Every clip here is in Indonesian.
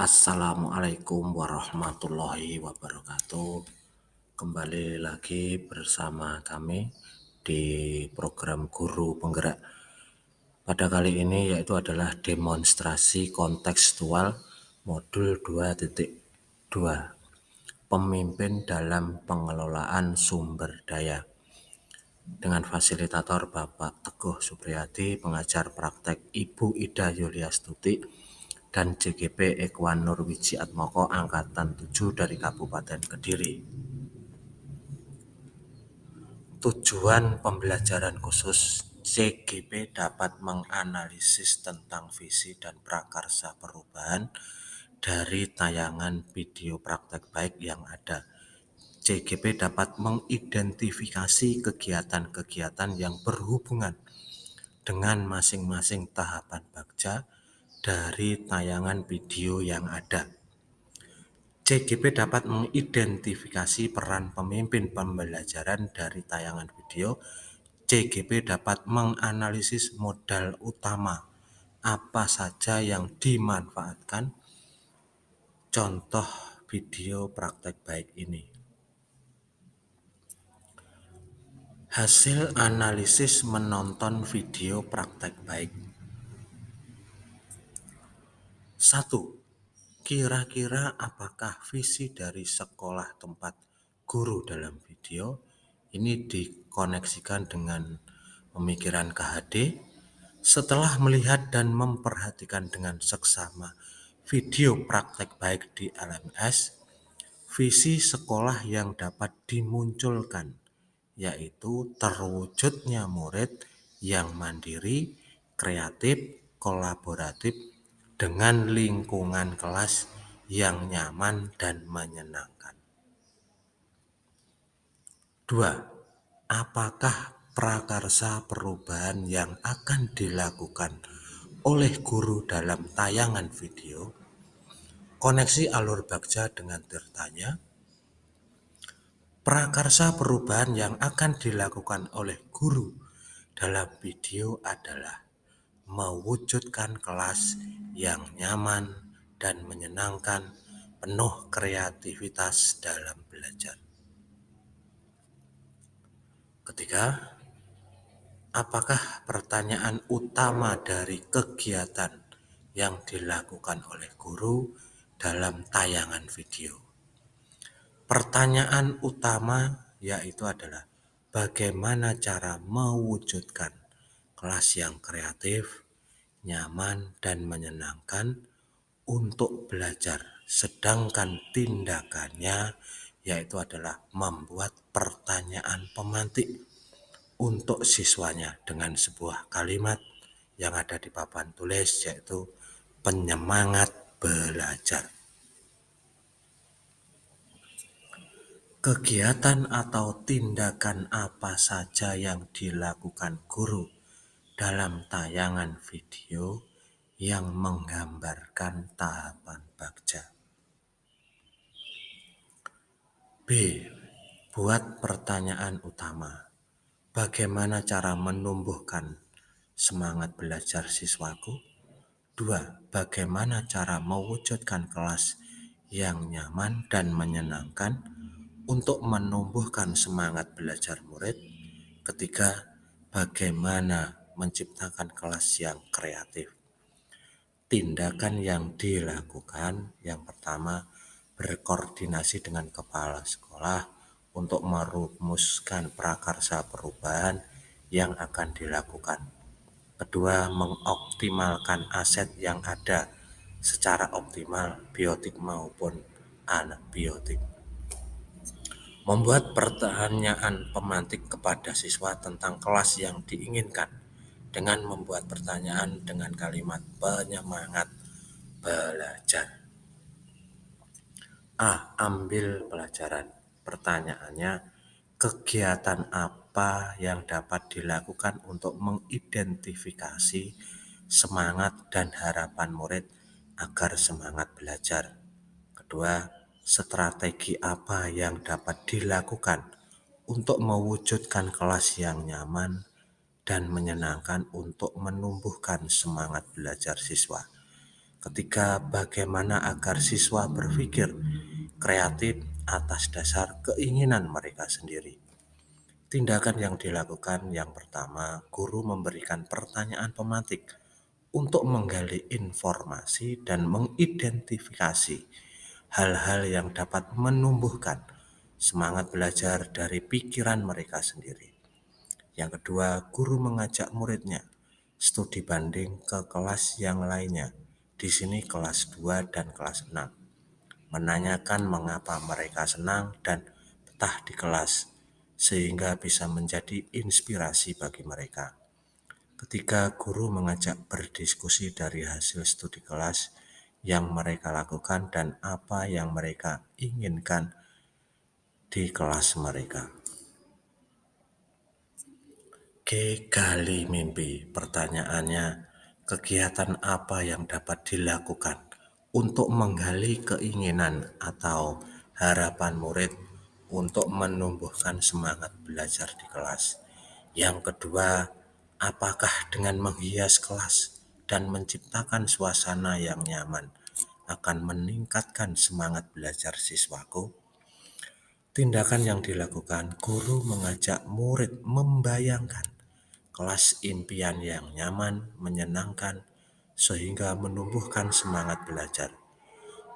Assalamualaikum warahmatullahi wabarakatuh. Kembali lagi bersama kami di program Guru Penggerak. Pada kali ini yaitu adalah demonstrasi kontekstual modul 2.2, pemimpin dalam pengelolaan sumber daya. Dengan fasilitator Bapak Teguh Supriyadi, pengajar praktek Ibu Ida Yuliastuti, dan JGP Ekwan Nurwiji Atmoko Angkatan 7 dari Kabupaten Kediri. Tujuan pembelajaran khusus JGP dapat menganalisis tentang visi dan prakarsa perubahan dari tayangan video praktek baik yang ada. JGP dapat mengidentifikasi kegiatan-kegiatan yang berhubungan dengan masing-masing tahapan bagja dari tayangan video yang ada. JGP dapat mengidentifikasi peran pemimpin pembelajaran dari tayangan video. JGP dapat menganalisis modal utama apa saja yang dimanfaatkan contoh video praktek baik ini. Hasil analisis menonton video praktek baik. 1. Kira-kira apakah visi dari sekolah tempat guru dalam video ini dikoneksikan dengan pemikiran KHD? Setelah melihat dan memperhatikan dengan seksama video praktek baik di LMS, visi sekolah yang dapat dimunculkan yaitu terwujudnya murid yang mandiri, kreatif, kolaboratif, dengan lingkungan kelas yang nyaman dan menyenangkan. 2. Apakah prakarsa perubahan yang akan dilakukan oleh guru dalam tayangan video? Koneksi alur bagja dengan tertanya. Prakarsa perubahan yang akan dilakukan oleh guru dalam video adalah mewujudkan kelas yang nyaman dan menyenangkan, penuh kreativitas dalam belajar. Ketiga, apakah pertanyaan utama dari kegiatan yang dilakukan oleh guru dalam tayangan video? Pertanyaan utama yaitu adalah bagaimana cara mewujudkan kelas yang kreatif, nyaman, dan menyenangkan untuk belajar, sedangkan tindakannya yaitu adalah membuat pertanyaan pemantik untuk siswanya dengan sebuah kalimat yang ada di papan tulis yaitu penyemangat belajar. Kegiatan atau tindakan apa saja yang dilakukan guru dalam tayangan video yang menggambarkan tahapan bagja? B. Buat pertanyaan utama. Bagaimana cara menumbuhkan semangat belajar siswaku? 2. Bagaimana cara mewujudkan kelas yang nyaman dan menyenangkan untuk menumbuhkan semangat belajar murid? Ketiga, bagaimana menciptakan kelas yang kreatif? Tindakan yang dilakukan yang pertama, berkoordinasi dengan kepala sekolah untuk merumuskan prakarsa perubahan yang akan dilakukan. Kedua, mengoptimalkan aset yang ada secara optimal, biotik maupun anabiotik. Membuat pertanyaan pemantik kepada siswa tentang kelas yang diinginkan dengan membuat pertanyaan dengan kalimat penyemangat belajar. A. Ambil pelajaran. Pertanyaannya, kegiatan apa yang dapat dilakukan untuk mengidentifikasi semangat dan harapan murid agar semangat belajar? Kedua, strategi apa yang dapat dilakukan untuk mewujudkan kelas yang nyaman dan menyenangkan untuk menumbuhkan semangat belajar siswa? Ketiga, bagaimana agar siswa berpikir kreatif atas dasar keinginan mereka sendiri. Tindakan yang dilakukan yang pertama, guru memberikan pertanyaan pematik untuk menggali informasi dan mengidentifikasi hal-hal yang dapat menumbuhkan semangat belajar dari pikiran mereka sendiri. Yang kedua, guru mengajak muridnya studi banding ke kelas yang lainnya. Di sini kelas 2 dan kelas 6. Menanyakan mengapa mereka senang dan betah di kelas, sehingga bisa menjadi inspirasi bagi mereka. Ketiga, guru mengajak berdiskusi dari hasil studi kelas yang mereka lakukan dan apa yang mereka inginkan di kelas mereka. Gali mimpi. Pertanyaannya, kegiatan apa yang dapat dilakukan untuk menggali keinginan atau harapan murid untuk menumbuhkan semangat belajar di kelas? Yang kedua, apakah dengan menghias kelas dan menciptakan suasana yang nyaman akan meningkatkan semangat belajar siswaku? Tindakan yang dilakukan, guru mengajak murid membayangkan kelas impian yang nyaman, menyenangkan, sehingga menumbuhkan semangat belajar.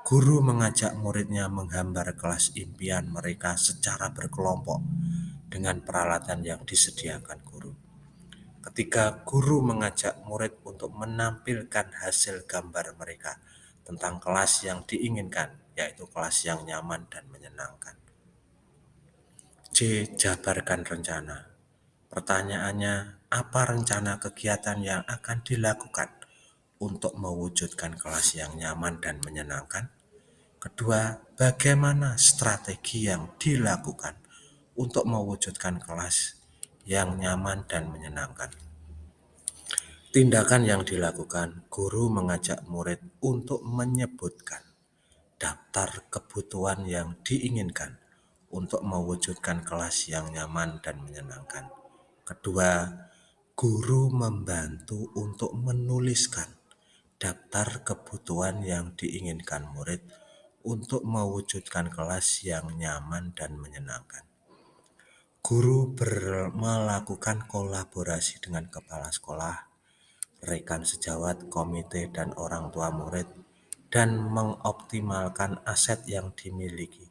Guru mengajak muridnya menggambar kelas impian mereka secara berkelompok dengan peralatan yang disediakan guru. Ketika guru mengajak murid untuk menampilkan hasil gambar mereka tentang kelas yang diinginkan, yaitu kelas yang nyaman dan menyenangkan. C. Jabarkan rencana. Pertanyaannya, apa rencana kegiatan yang akan dilakukan untuk mewujudkan kelas yang nyaman dan menyenangkan? Kedua, bagaimana strategi yang dilakukan untuk mewujudkan kelas yang nyaman dan menyenangkan? Tindakan yang dilakukan, guru mengajak murid untuk menyebutkan daftar kebutuhan yang diinginkan untuk mewujudkan kelas yang nyaman dan menyenangkan. Kedua, guru membantu untuk menuliskan daftar kebutuhan yang diinginkan murid untuk mewujudkan kelas yang nyaman dan menyenangkan. Guru melakukan kolaborasi dengan kepala sekolah, rekan sejawat, komite, dan orang tua murid, dan mengoptimalkan aset yang dimiliki,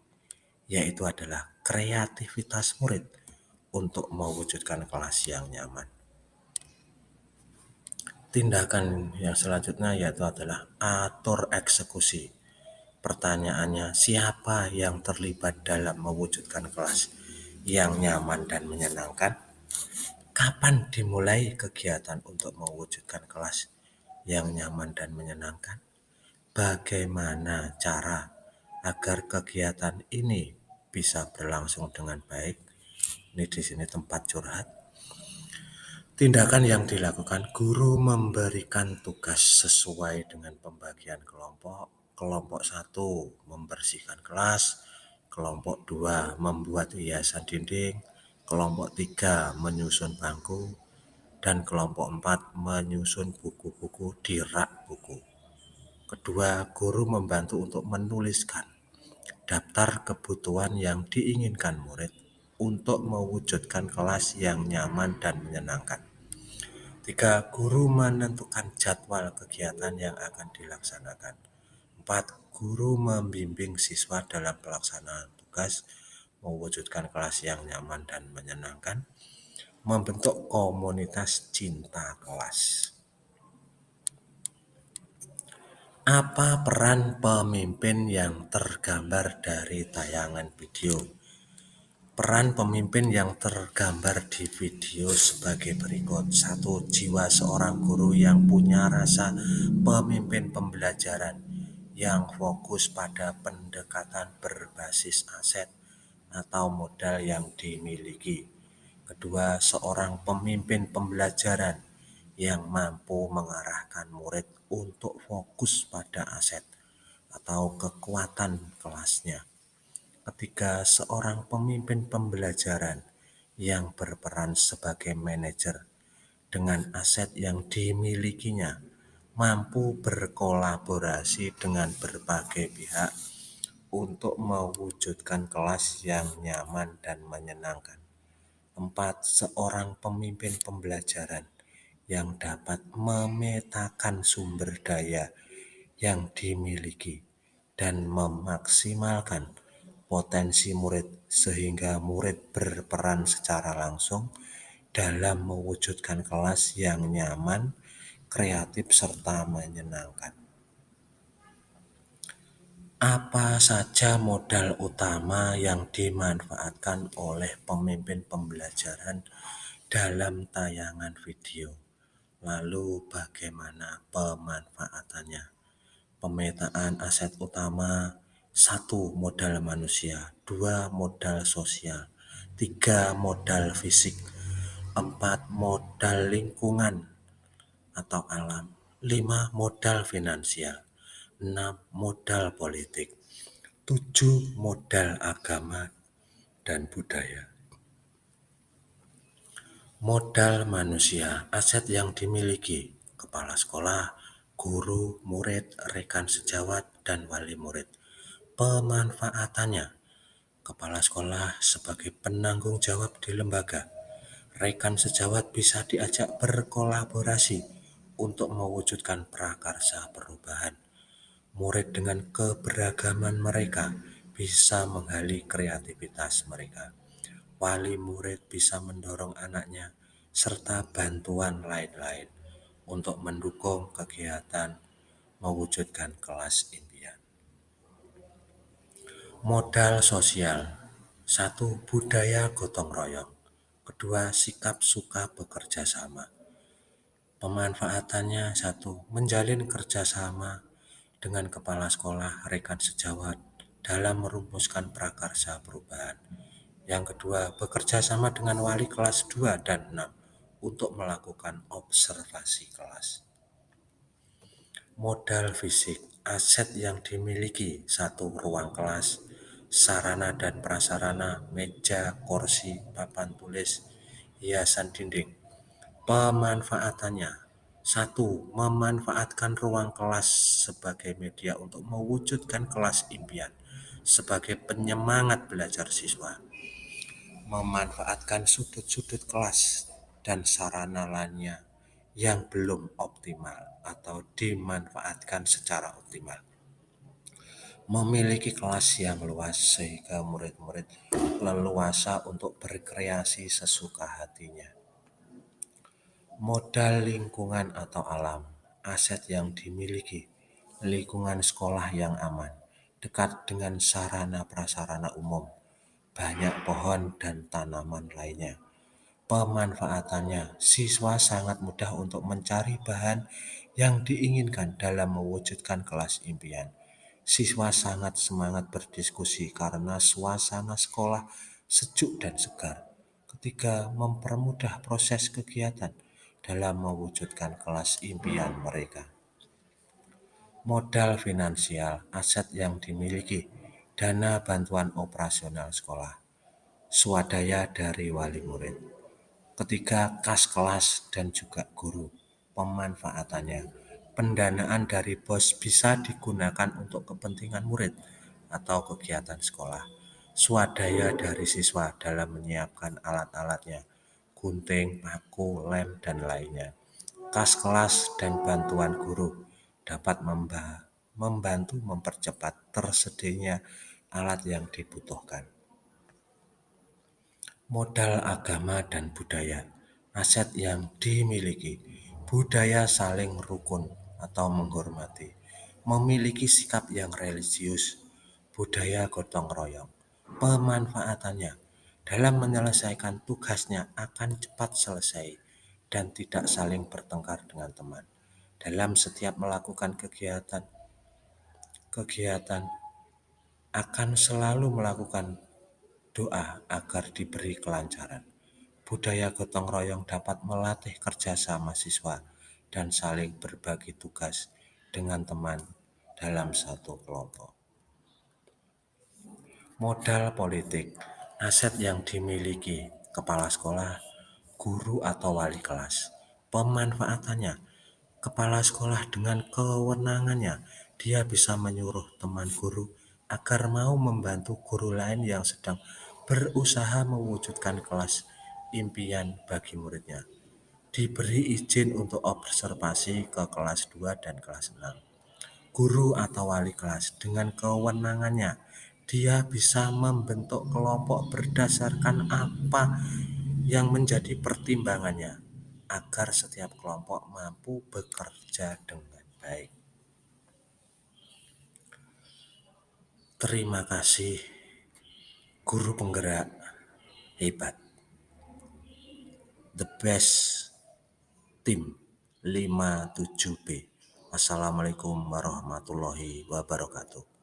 yaitu adalah kreativitas murid untuk mewujudkan kelas yang nyaman. Tindakan yang selanjutnya yaitu adalah atur eksekusi. Pertanyaannya, siapa yang terlibat dalam mewujudkan kelas yang nyaman dan menyenangkan? Kapan dimulai kegiatan untuk mewujudkan kelas yang nyaman dan menyenangkan? Bagaimana cara agar kegiatan ini bisa berlangsung dengan baik? Ini di sini tempat curhat. Tindakan yang dilakukan, guru memberikan tugas sesuai dengan pembagian kelompok. Kelompok 1 membersihkan kelas, kelompok 2 membuat hiasan dinding, kelompok 3 menyusun bangku, dan kelompok 4 menyusun buku-buku di rak buku. Kedua, guru membantu untuk menuliskan daftar kebutuhan yang diinginkan murid untuk mewujudkan kelas yang nyaman dan menyenangkan. 3. Guru menentukan jadwal kegiatan yang akan dilaksanakan. 4. Guru membimbing siswa dalam pelaksanaan tugas mewujudkan kelas yang nyaman dan menyenangkan, membentuk komunitas cinta kelas. Apa peran pemimpin yang tergambar dari tayangan video? Peran pemimpin yang tergambar di video sebagai berikut. 1. Jiwa seorang guru yang punya rasa pemimpin pembelajaran, yang fokus pada pendekatan berbasis aset atau modal yang dimiliki. Kedua, seorang pemimpin pembelajaran yang mampu mengarahkan murid untuk fokus pada aset atau kekuatan kelasnya. Ketiga, seorang pemimpin pembelajaran yang berperan sebagai manajer dengan aset yang dimilikinya, mampu berkolaborasi dengan berbagai pihak untuk mewujudkan kelas yang nyaman dan menyenangkan. 4. Seorang pemimpin pembelajaran yang dapat memetakan sumber daya yang dimiliki dan memaksimalkan potensi murid sehingga murid berperan secara langsung dalam mewujudkan kelas yang nyaman, kreatif, serta menyenangkan. Apa saja modal utama yang dimanfaatkan oleh pemimpin pembelajaran dalam tayangan video? Lalu bagaimana pemanfaatannya? Pemetaan aset utama: 1. Modal manusia, 2. Modal sosial, 3. Modal fisik, 4. Modal lingkungan atau alam, 5. Modal finansial, 6. Modal politik, 7. Modal agama dan budaya. Modal manusia, aset yang dimiliki kepala sekolah, guru, murid, rekan sejawat, dan wali murid. Pemanfaatannya: kepala sekolah sebagai penanggung jawab di lembaga. Rekan sejawat bisa diajak berkolaborasi untuk mewujudkan prakarsa perubahan. Murid dengan keberagaman mereka bisa menggali kreativitas mereka. Wali murid bisa mendorong anaknya serta bantuan lain-lain untuk mendukung kegiatan mewujudkan kelas impian. Modal sosial: 1. Budaya gotong royong, 2. Sikap suka bekerja sama. Pemanfaatannya: 1. Menjalin kerjasama dengan kepala sekolah, rekan sejawat dalam merumuskan prakarsa perubahan. Yang kedua, bekerja sama dengan wali kelas 2 dan 6 untuk melakukan observasi kelas. Modal fisik, aset yang dimiliki: 1. Ruang kelas, sarana dan prasarana, meja, kursi, papan tulis, hiasan dinding. Pemanfaatannya: 1. Memanfaatkan ruang kelas sebagai media untuk mewujudkan kelas impian sebagai penyemangat belajar siswa. Memanfaatkan sudut-sudut kelas dan sarana lainnya yang belum optimal atau dimanfaatkan secara optimal. Memiliki kelas yang luas sehingga murid-murid leluasa untuk berkreasi sesuka hatinya. Modal lingkungan atau alam, aset yang dimiliki: lingkungan sekolah yang aman, dekat dengan sarana prasarana umum, banyak pohon dan tanaman lainnya. Pemanfaatannya: siswa sangat mudah untuk mencari bahan yang diinginkan dalam mewujudkan kelas impian. Siswa sangat semangat berdiskusi karena suasana sekolah sejuk dan segar. Ketiga, mempermudah proses kegiatan dalam mewujudkan kelas impian mereka. Modal finansial, aset yang dimiliki: dana bantuan operasional sekolah, swadaya dari wali murid. Ketiga, kas kelas dan juga guru. Pemanfaatannya: pendanaan dari BOS bisa digunakan untuk kepentingan murid atau kegiatan sekolah. Swadaya dari siswa dalam menyiapkan alat-alatnya, gunting, paku, lem, dan lainnya. Kas kelas dan bantuan guru dapat membantu mempercepat tersedianya alat yang dibutuhkan. Modal agama dan budaya, aset yang dimiliki: budaya saling rukun atau menghormati, memiliki sikap yang religius, budaya gotong royong. Pemanfaatannya: dalam menyelesaikan tugasnya akan cepat selesai dan tidak saling bertengkar dengan teman. Dalam setiap melakukan kegiatan akan selalu melakukan doa agar diberi kelancaran. Budaya gotong royong dapat melatih kerjasama siswa dan saling berbagi tugas dengan teman dalam satu kelompok. Modal politik, aset yang dimiliki kepala sekolah, guru atau wali kelas. Pemanfaatannya: Kepala sekolah dengan kewenangannya, dia bisa menyuruh teman guru agar mau membantu guru lain yang sedang berusaha mewujudkan kelas impian bagi muridnya. Diberi izin untuk observasi ke kelas 2 dan kelas 6. Guru atau wali kelas dengan kewenangannya, dia bisa membentuk kelompok berdasarkan apa yang menjadi pertimbangannya agar setiap kelompok mampu bekerja dengan baik. Terima kasih, guru penggerak hebat, the best team 57B. Wassalamualaikum warahmatullahi wabarakatuh.